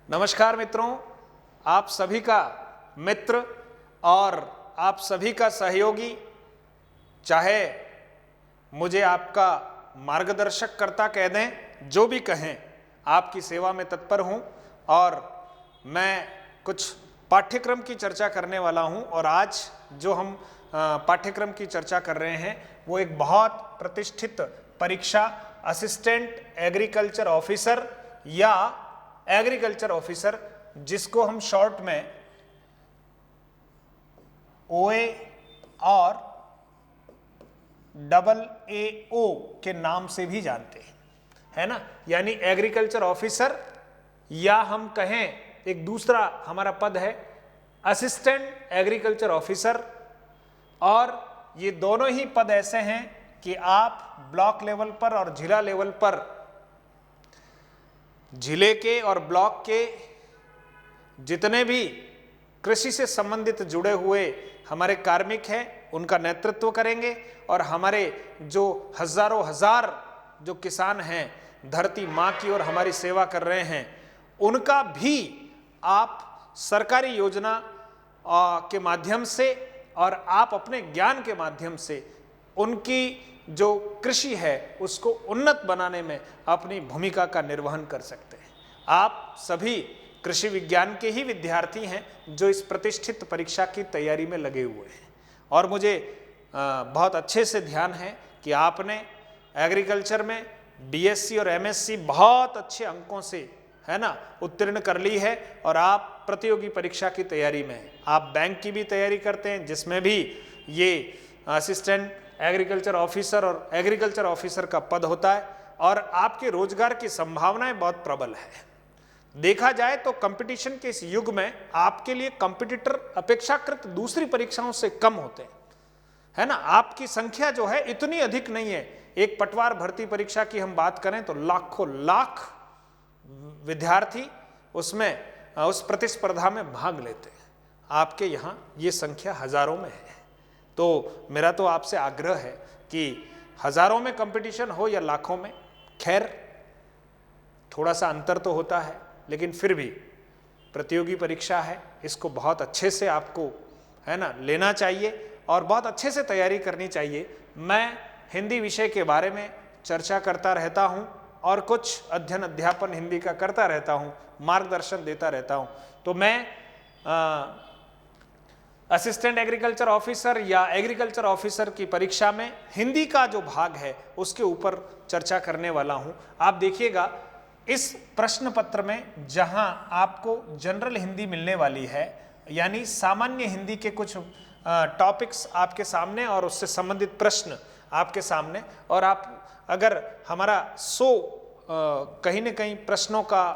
नमस्कार मित्रों, आप सभी का मित्र और आप सभी का सहयोगी, चाहे मुझे आपका मार्गदर्शक कर्ता कह दें, जो भी कहें, आपकी सेवा में तत्पर हूं। और मैं कुछ पाठ्यक्रम की चर्चा करने वाला हूं। और आज जो हम पाठ्यक्रम की चर्चा कर रहे हैं वो एक बहुत प्रतिष्ठित परीक्षा असिस्टेंट एग्रीकल्चर ऑफिसर या एग्रीकल्चर ऑफिसर, जिसको हम शॉर्ट में ओए और AAO के नाम से भी जानते हैं, है ना। यानी एग्रीकल्चर ऑफिसर, या हम कहें एक दूसरा हमारा पद है असिस्टेंट एग्रीकल्चर ऑफिसर। और ये दोनों ही पद ऐसे हैं कि आप ब्लॉक लेवल पर और जिला लेवल पर, जिले के और ब्लॉक के जितने भी कृषि से संबंधित जुड़े हुए हमारे कार्मिक हैं उनका नेतृत्व करेंगे। और हमारे जो हजारों हजार जो किसान हैं, धरती माँ की और हमारी सेवा कर रहे हैं, उनका भी आप सरकारी योजना के माध्यम से और आप अपने ज्ञान के माध्यम से उनकी जो कृषि है उसको उन्नत बनाने में अपनी भूमिका का निर्वहन कर सकते हैं। आप सभी कृषि विज्ञान के ही विद्यार्थी हैं जो इस प्रतिष्ठित परीक्षा की तैयारी में लगे हुए हैं। और मुझे बहुत अच्छे से ध्यान है कि आपने एग्रीकल्चर में BSc और MSc बहुत अच्छे अंकों से, है ना, उत्तीर्ण कर ली है। और आप प्रतियोगी परीक्षा की तैयारी में हैं। आप बैंक की भी तैयारी करते हैं, जिसमें भी ये असिस्टेंट एग्रीकल्चर ऑफिसर और एग्रीकल्चर ऑफिसर का पद होता है। और आपके रोजगार की संभावनाएं बहुत प्रबल है। देखा जाए तो कंपटीशन के इस युग में आपके लिए कंपटीटर अपेक्षाकृत दूसरी परीक्षाओं से कम होते हैं, है ना। आपकी संख्या जो है इतनी अधिक नहीं है। एक पटवार भर्ती परीक्षा की हम बात करें तो लाखों लाख विद्यार्थी उसमें उस प्रतिस्पर्धा में भाग लेते हैं। आपके यहाँ ये संख्या हजारों में है। तो मेरा तो आपसे आग्रह है कि हजारों में कंपटीशन हो या लाखों में, खैर थोड़ा सा अंतर तो होता है, लेकिन फिर भी प्रतियोगी परीक्षा है, इसको बहुत अच्छे से आपको, है ना, लेना चाहिए और बहुत अच्छे से तैयारी करनी चाहिए। मैं हिंदी विषय के बारे में चर्चा करता रहता हूँ और कुछ अध्ययन अध्यापन हिंदी का करता रहता हूँ, मार्गदर्शन देता रहता हूँ। तो मैं असिस्टेंट एग्रीकल्चर ऑफिसर या एग्रीकल्चर ऑफिसर की परीक्षा में हिंदी का जो भाग है उसके ऊपर चर्चा करने वाला हूँ। आप देखिएगा इस प्रश्न पत्र में जहां आपको जनरल हिंदी मिलने वाली है, यानी सामान्य हिंदी के कुछ टॉपिक्स आपके सामने और उससे संबंधित प्रश्न आपके सामने, और आप अगर हमारा 100 कहीं न कहीं प्रश्नों का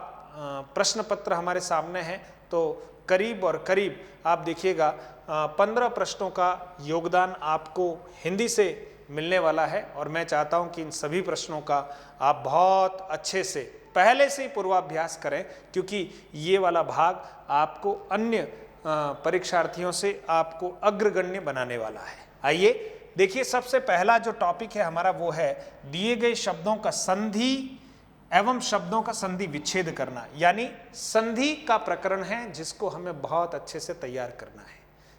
प्रश्न पत्र हमारे सामने है तो करीब और करीब आप देखिएगा 15 प्रश्नों का योगदान आपको हिंदी से मिलने वाला है। और मैं चाहता हूं कि इन सभी प्रश्नों का आप बहुत अच्छे से पहले से ही पूर्वाभ्यास करें, क्योंकि ये वाला भाग आपको अन्य परीक्षार्थियों से आपको अग्रगण्य बनाने वाला है। आइए देखिए, सबसे पहला जो टॉपिक है हमारा वो है दिए गए शब्दों का संधि एवं शब्दों का संधि विच्छेद करना, यानी संधि का प्रकरण है जिसको हमें बहुत अच्छे से तैयार करना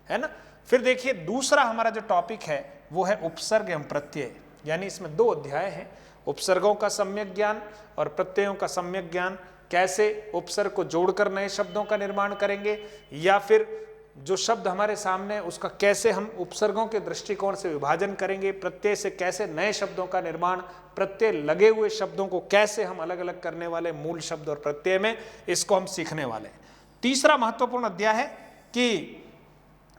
है ना। फिर देखिए दूसरा हमारा जो टॉपिक है वो है उपसर्ग एवं प्रत्यय, यानी इसमें 2 अध्याय हैं, उपसर्गों का सम्यक ज्ञान और प्रत्ययों का सम्यक ज्ञान। कैसे उपसर्ग को जोड़कर नए शब्दों का निर्माण करेंगे, या फिर जो शब्द हमारे सामने उसका कैसे हम उपसर्गों के दृष्टिकोण से विभाजन करेंगे, प्रत्यय से कैसे नए शब्दों का निर्माण, प्रत्यय लगे हुए शब्दों को कैसे हम अलग अलग करने वाले मूल शब्द और प्रत्यय में, इसको हम सीखने वाले हैं। तीसरा महत्वपूर्ण अध्याय है कि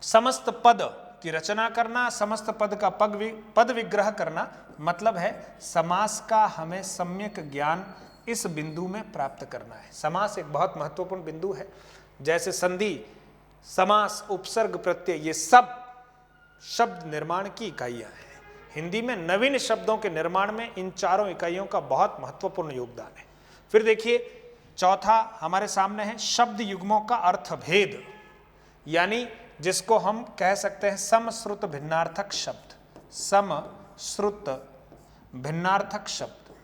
समस्त पद की रचना करना, समस्त पद का पद विग्रह करना, मतलब है समास का हमें सम्यक ज्ञान इस बिंदु में प्राप्त करना है। समास एक बहुत महत्वपूर्ण बिंदु है। जैसे संधि, समास, उपसर्ग, प्रत्यय, ये सब शब्द निर्माण की इकाइयां हैं। हिंदी में नवीन शब्दों के निर्माण में इन चारों इकाइयों का बहुत महत्वपूर्ण योगदान है। फिर देखिए चौथा हमारे सामने है शब्द युग्मों का अर्थभेद, यानी जिसको हम कह सकते हैं समश्रुत भिन्नार्थक शब्द। समश्रुत भिन्नार्थक शब्द,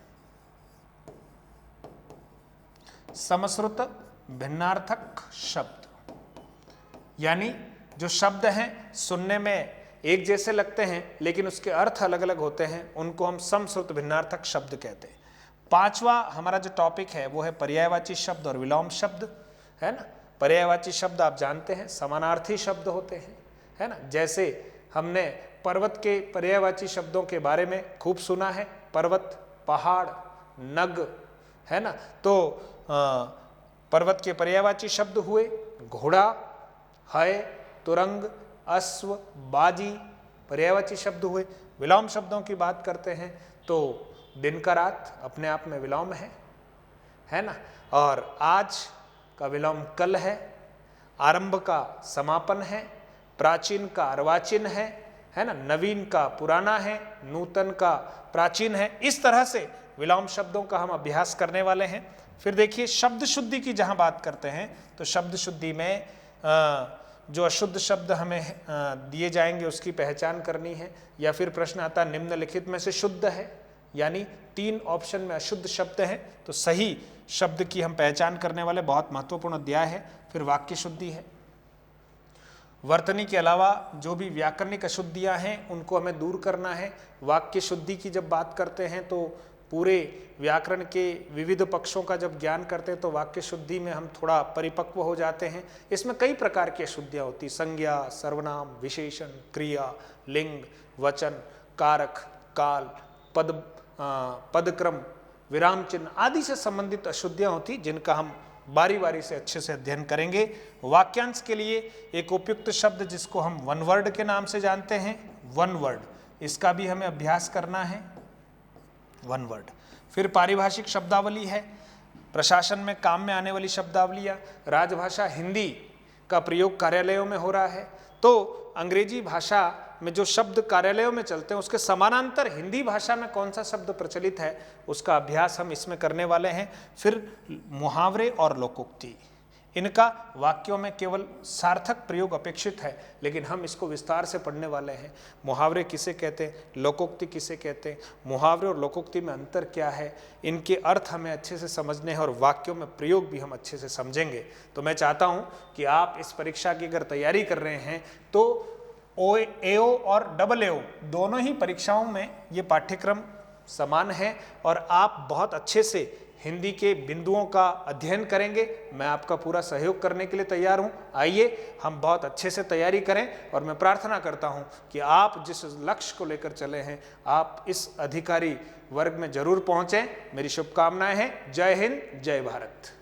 समश्रुत भिन्नार्थक शब्द, यानी जो शब्द हैं सुनने में एक जैसे लगते हैं लेकिन उसके अर्थ अलग अलग होते हैं, उनको हम समश्रुत भिन्नार्थक शब्द कहते हैं। पांचवा हमारा जो टॉपिक है वो है पर्यायवाची शब्द और विलोम शब्द, है ना। पर्यायवाची शब्द आप जानते हैं समानार्थी शब्द होते हैं, है ना। जैसे हमने पर्वत के पर्यायवाची शब्दों के बारे में खूब सुना है, पर्वत, पहाड़, नग, है ना। तो पर्वत के पर्यायवाची शब्द हुए घोड़ा, है, तुरंग, अश्व, बाजी, पर्यायवाची शब्द हुए। विलोम शब्दों की बात करते हैं तो दिन का रात अपने आप में विलोम है ना। और आज का विलोम कल है, आरंभ का समापन है, प्राचीन का अर्वाचीन है ना, नवीन का पुराना है, नूतन का प्राचीन है। इस तरह से विलोम शब्दों का हम अभ्यास करने वाले हैं। फिर देखिए शब्द शुद्धि की जहां बात करते हैं तो शब्द शुद्धि में जो अशुद्ध शब्द हमें दिए जाएंगे उसकी पहचान करनी है, या फिर प्रश्न आता है निम्नलिखित में से शुद्ध है, यानी 3 ऑप्शन में अशुद्ध शब्द है तो सही शब्द की हम पहचान करने वाले बहुत महत्वपूर्ण अध्याय है। फिर वाक्य शुद्धि है, वर्तनी के अलावा जो भी व्याकरणिक अशुद्धियां हैं उनको हमें दूर करना है। वाक्य शुद्धि की जब बात करते हैं तो पूरे व्याकरण के विविध पक्षों का जब ज्ञान करते हैं तो वाक्य शुद्धि में हम थोड़ा परिपक्व हो जाते हैं। इसमें कई प्रकार की अशुद्धियाँ होती, संज्ञा, सर्वनाम, विशेषण, क्रिया, लिंग, वचन, कारक, काल, पदक्रम, विराम चिन्ह आदि से संबंधित अशुद्धियाँ होती जिनका हम बारी बारी से अच्छे से अध्ययन करेंगे। वाक्यांश के लिए एक उपयुक्त शब्द जिसको हम वन वर्ड के नाम से जानते हैं, वन वर्ड, इसका भी हमें अभ्यास करना है, वन वर्ड। फिर पारिभाषिक शब्दावली है, प्रशासन में काम में आने वाली शब्दावलियाँ। राजभाषा हिंदी का प्रयोग कार्यालयों में हो रहा है तो अंग्रेजी भाषा में जो शब्द कार्यालयों में चलते हैं उसके समानांतर हिंदी भाषा में कौन सा शब्द प्रचलित है उसका अभ्यास हम इसमें करने वाले हैं। फिर मुहावरे और लोकोक्ति, इनका वाक्यों में केवल सार्थक प्रयोग अपेक्षित है लेकिन हम इसको विस्तार से पढ़ने वाले हैं। मुहावरे किसे कहते हैं, लोकोक्ति किसे कहते हैं, मुहावरे और लोकोक्ति में अंतर क्या है, इनके अर्थ हमें अच्छे से समझने हैं और वाक्यों में प्रयोग भी हम अच्छे से समझेंगे। तो मैं चाहता हूँ कि आप इस परीक्षा की अगर तैयारी कर रहे हैं तो AO और AO दोनों ही परीक्षाओं में ये पाठ्यक्रम समान है और आप बहुत अच्छे से हिंदी के बिंदुओं का अध्ययन करेंगे। मैं आपका पूरा सहयोग करने के लिए तैयार हूं। आइए हम बहुत अच्छे से तैयारी करें और मैं प्रार्थना करता हूं कि आप जिस लक्ष्य को लेकर चले हैं आप इस अधिकारी वर्ग में जरूर पहुंचें। मेरी शुभकामनाएं हैं। जय हिंद, जय भारत।